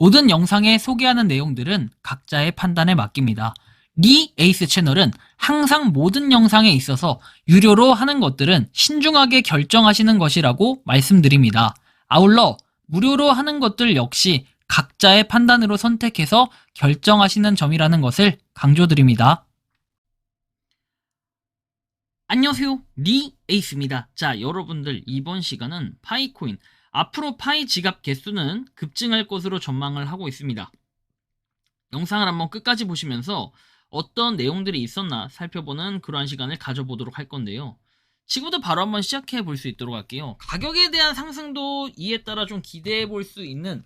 모든 영상에 소개하는 내용들은 각자의 판단에 맡깁니다. 리 에이스 채널은 항상 모든 영상에 있어서 유료로 하는 것들은 신중하게 결정하시는 것이라고 말씀드립니다. 아울러 무료로 하는 것들 역시 각자의 판단으로 선택해서 결정하시는 점이라는 것을 강조드립니다. 안녕하세요, 리 에이스입니다. 자, 여러분들 이번 시간은 파이코인, 앞으로 파이 지갑 개수는 급증할 것으로 전망을 하고 있습니다. 영상을 한번 끝까지 보시면서 어떤 내용들이 있었나 살펴보는 그러한 시간을 가져보도록 할 건데요. 지금부터 바로 한번 시작해 볼 수 있도록 할게요. 가격에 대한 상승도 이에 따라 좀 기대해 볼 수 있는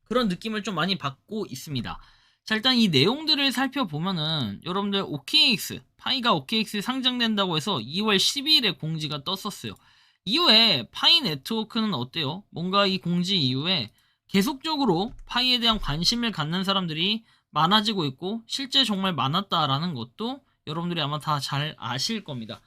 그런 느낌을 좀 많이 받고 있습니다. 자, 일단 이 내용들을 살펴보면은 여러분들 OKX, 파이가 OKX에 상장된다고 해서 2월 12일에 공지가 떴었어요. 이후에 파이 네트워크는 어때요? 뭔가 이 공지 이후에 계속적으로 파이에 대한 관심을 갖는 사람들이 많아지고 있고 실제 정말 많았다라는 것도 여러분들이 아마 다 잘 아실 겁니다.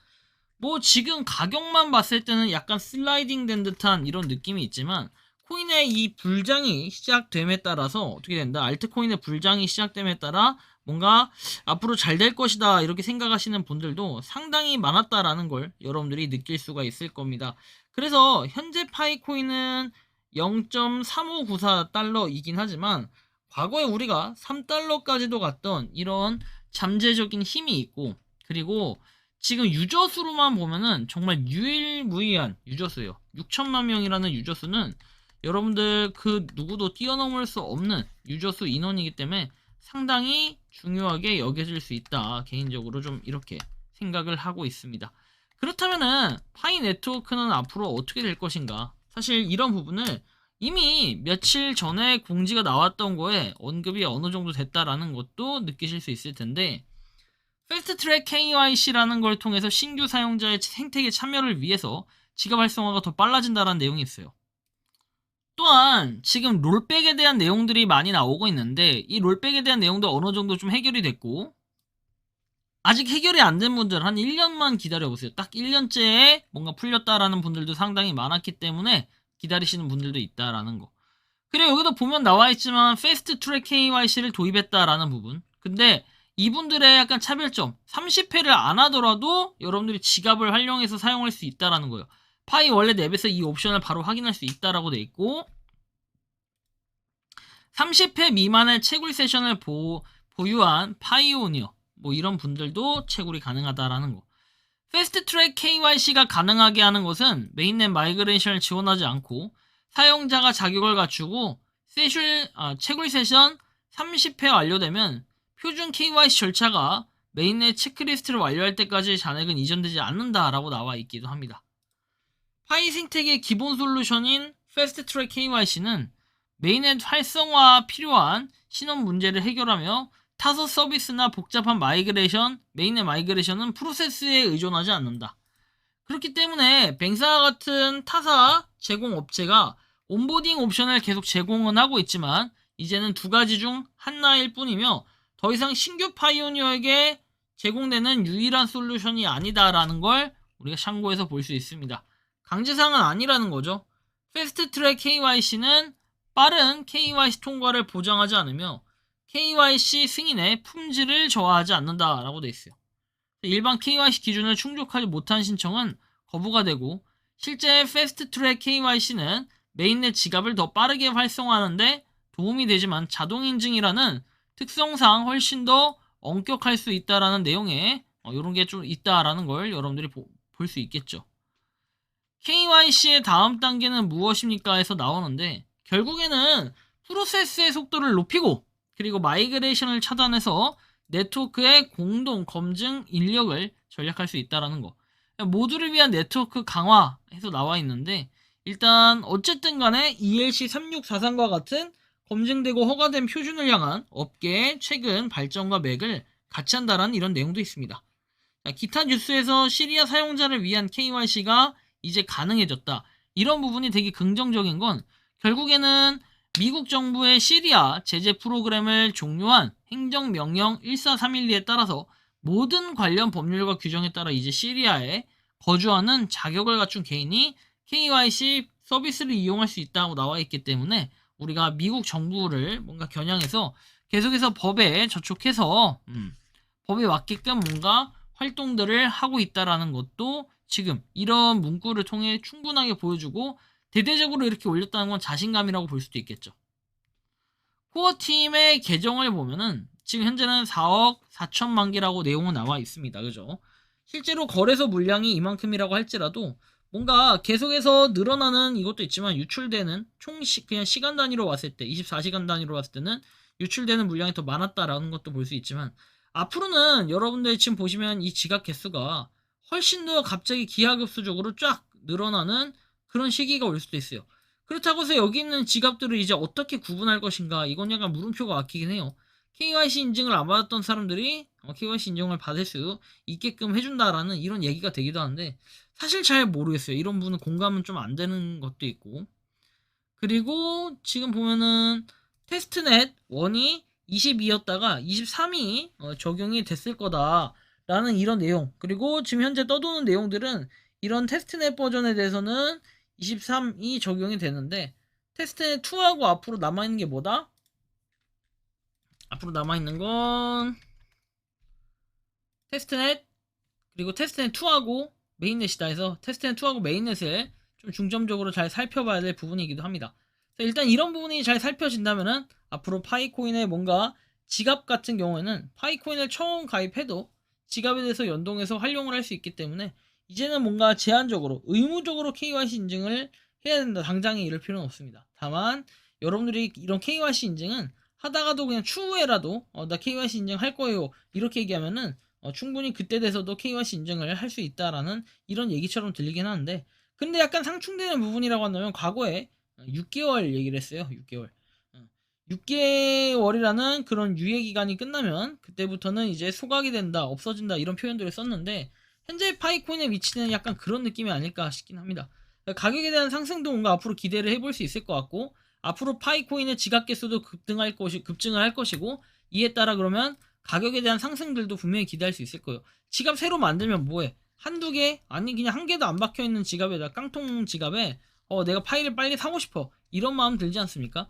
뭐 지금 가격만 봤을 때는 약간 슬라이딩 된 듯한 이런 느낌이 있지만 코인의 이 불장이 시작됨에 따라서 어떻게 된다? 알트코인의 불장이 시작됨에 따라 뭔가 앞으로 잘 될 것이다 이렇게 생각하시는 분들도 상당히 많았다라는 걸 여러분들이 느낄 수가 있을 겁니다. 그래서 현재 파이코인은 0.3594달러이긴 하지만 과거에 우리가 3달러까지도 갔던 이런 잠재적인 힘이 있고, 그리고 지금 유저수로만 보면은 정말 유일무이한 유저수예요. 6천만 명이라는 유저수는 여러분들 그 누구도 뛰어넘을 수 없는 유저수 인원이기 때문에 상당히 중요하게 여겨질 수 있다. 개인적으로 좀 이렇게 생각을 하고 있습니다. 그렇다면은 파이 네트워크는 앞으로 어떻게 될 것인가? 사실 이런 부분을 이미 며칠 전에 공지가 나왔던 거에 언급이 어느 정도 됐다라는 것도 느끼실 수 있을 텐데, 패스트트랙 KYC라는 걸 통해서 신규 사용자의 생태계 참여를 위해서 지갑 활성화가 더 빨라진다는 내용이 있어요. 또한 지금 롤백에 대한 내용들이 많이 나오고 있는데 이 롤백에 대한 내용도 어느 정도 좀 해결이 됐고, 아직 해결이 안 된 분들 한 1년만 기다려보세요. 딱 1년째에 뭔가 풀렸다라는 분들도 상당히 많았기 때문에 기다리시는 분들도 있다라는 거. 그리고 여기도 보면 나와있지만 패스트 트랙 KYC를 도입했다라는 부분. 근데 이분들의 약간 차별점, 30회를 안 하더라도 여러분들이 지갑을 활용해서 사용할 수 있다라는 거예요. 파이 원래 앱에서 이 옵션을 바로 확인할 수 있다라고 돼 있고, 30회 미만의 채굴 세션을 보유한 파이오니어 뭐 이런 분들도 채굴이 가능하다라는 거. 패스트 트랙 KYC가 가능하게 하는 것은 메인넷 마이그레이션을 지원하지 않고 사용자가 자격을 갖추고 채굴 세션 30회 완료되면 표준 KYC 절차가 메인넷 체크리스트를 완료할 때까지 잔액은 이전되지 않는다라고 나와 있기도 합니다. 파이 생태계의 기본 솔루션인 패스트 트랙 KYC는 메인넷 활성화 필요한 신원 문제를 해결하며 타서 서비스나 복잡한 메인넷 마이그레이션은 프로세스에 의존하지 않는다. 그렇기 때문에 뱅사와 같은 타사 제공 업체가 온보딩 옵션을 계속 제공은 하고 있지만 이제는 두 가지 중 하나일 뿐이며 더 이상 신규 파이오니어에게 제공되는 유일한 솔루션이 아니다라는 걸 우리가 참고해서 볼 수 있습니다. 강제사항은 아니라는 거죠. 패스트 트랙 KYC는 빠른 KYC 통과를 보장하지 않으며 KYC 승인의 품질을 저하하지 않는다라고 되어 있어요. 일반 KYC 기준을 충족하지 못한 신청은 거부가 되고, 실제 패스트 트랙 KYC는 메인넷 지갑을 더 빠르게 활성화하는데 도움이 되지만 자동 인증이라는 특성상 훨씬 더 엄격할 수 있다라는 내용에 이런 게 좀 있다라는 걸 여러분들이 볼 수 있겠죠. KYC의 다음 단계는 무엇입니까? 해서 나오는데 결국에는 프로세스의 속도를 높이고 그리고 마이그레이션을 차단해서 네트워크의 공동 검증 인력을 전략할 수 있다라는 거. 모두를 위한 네트워크 강화해서 나와 있는데, 일단 어쨌든 간에 ELC3643과 같은 검증되고 허가된 표준을 향한 업계의 최근 발전과 맥을 같이 한다라는 이런 내용도 있습니다. 기타 뉴스에서 시리아 사용자를 위한 KYC가 이제 가능해졌다. 이런 부분이 되게 긍정적인 건 결국에는 미국 정부의 시리아 제재 프로그램을 종료한 행정명령 14312에 따라서 모든 관련 법률과 규정에 따라 이제 시리아에 거주하는 자격을 갖춘 개인이 KYC 서비스를 이용할 수 있다고 나와 있기 때문에 우리가 미국 정부를 뭔가 겨냥해서 계속해서 법에 저촉해서 법에 맞게끔 뭔가 활동들을 하고 있다라는 것도 지금 이런 문구를 통해 충분하게 보여주고 대대적으로 이렇게 올렸다는 건 자신감이라고 볼 수도 있겠죠. 코어팀의 계정을 보면은 지금 현재는 4억 4천만 개라고 내용은 나와 있습니다. 그죠? 실제로 거래소 물량이 이만큼이라고 할지라도 뭔가 계속해서 늘어나는 이것도 있지만 유출되는 그냥 시간 단위로 봤을 때 24시간 단위로 봤을 때는 유출되는 물량이 더 많았다라는 것도 볼 수 있지만 앞으로는 여러분들 지금 보시면 이 지갑 개수가 훨씬 더 갑자기 기하급수적으로 쫙 늘어나는 그런 시기가 올 수도 있어요. 그렇다고 해서 여기 있는 지갑들을 이제 어떻게 구분할 것인가, 이건 약간 물음표가 막히긴 해요. KYC 인증을 안 받았던 사람들이 KYC 인증을 받을 수 있게끔 해준다라는 이런 얘기가 되기도 하는데 사실 잘 모르겠어요. 이런 부분은 공감은 좀 안 되는 것도 있고. 그리고 지금 보면은 테스트넷 1이 22였다가 23이 적용이 됐을 거다라는 이런 내용. 그리고 지금 현재 떠도는 내용들은 이런 테스트넷 버전에 대해서는 23이 적용이 되는데 테스트넷 2하고 앞으로 남아있는 게 뭐다? 앞으로 남아있는 건 테스트넷 그리고 테스트넷 2하고 메인넷이다 해서 테스트넷 2하고 메인넷을 좀 중점적으로 잘 살펴봐야 될 부분이기도 합니다. 일단 이런 부분이 잘 살펴진다면은 앞으로 파이코인의 뭔가 지갑 같은 경우에는 파이코인을 처음 가입해도 지갑에 대해서 연동해서 활용을 할 수 있기 때문에 이제는 뭔가 제한적으로 의무적으로 KYC 인증을 해야 된다. 당장에 이럴 필요는 없습니다. 다만 여러분들이 이런 KYC 인증은 하다가도 그냥 추후에라도 나 KYC 인증 할 거예요 이렇게 얘기하면은 충분히 그때 돼서도 KYC 인증을 할 수 있다라는 이런 얘기처럼 들리긴 하는데 근데 약간 상충되는 부분이라고 한다면 과거에 6개월 얘기를 했어요. 6개월. 6개월이라는 그런 유예 기간이 끝나면 그때부터는 이제 소각이 된다, 없어진다 이런 표현들을 썼는데 현재 파이코인의 위치는 약간 그런 느낌이 아닐까 싶긴 합니다. 가격에 대한 상승도 뭔가 앞으로 기대를 해볼 수 있을 것 같고 앞으로 파이코인의 지갑 개수도 급증을 할 것이고 이에 따라 그러면 가격에 대한 상승들도 분명히 기대할 수 있을 거예요. 지갑 새로 만들면 뭐해? 한두 개? 아니 그냥 한 개도 안 박혀있는 지갑에다 깡통 지갑에 내가 파일을 빨리 사고 싶어 이런 마음 들지 않습니까?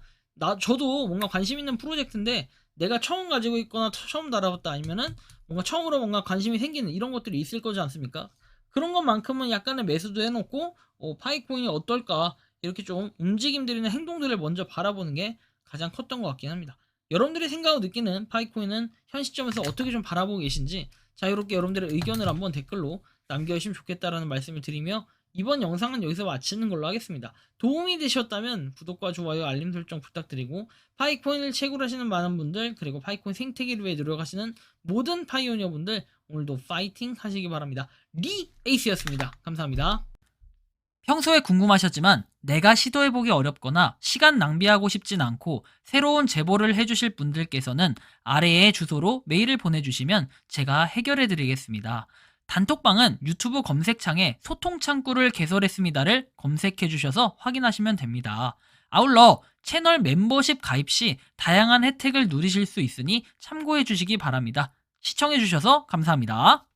저도 뭔가 관심 있는 프로젝트인데 내가 처음 가지고 있거나 처음 달아봤다 아니면은 뭔가 처음으로 뭔가 관심이 생기는 이런 것들이 있을 거지 않습니까? 그런 것만큼은 약간의 매수도 해놓고 파이코인이 어떨까 이렇게 좀 움직임들이나 행동들을 먼저 바라보는 게 가장 컸던 것 같긴 합니다. 여러분들이 생각하고 느끼는 파이코인은 현 시점에서 어떻게 좀 바라보고 계신지 자유롭게 여러분들의 의견을 한번 댓글로 남겨주시면 좋겠다라는 말씀을 드리며 이번 영상은 여기서 마치는 걸로 하겠습니다. 도움이 되셨다면 구독과 좋아요, 알림 설정 부탁드리고 파이코인을 채굴하시는 많은 분들 그리고 파이코인 생태계를 위해 노력하시는 모든 파이오니어 분들 오늘도 파이팅 하시기 바랍니다. 리 에이스였습니다. 감사합니다. 평소에 궁금하셨지만 내가 시도해보기 어렵거나 시간 낭비하고 싶진 않고 새로운 제보를 해주실 분들께서는 아래의 주소로 메일을 보내주시면 제가 해결해드리겠습니다. 단톡방은 유튜브 검색창에 소통창구를 개설했습니다를 검색해주셔서 확인하시면 됩니다. 아울러 채널 멤버십 가입 시 다양한 혜택을 누리실 수 있으니 참고해주시기 바랍니다. 시청해주셔서 감사합니다.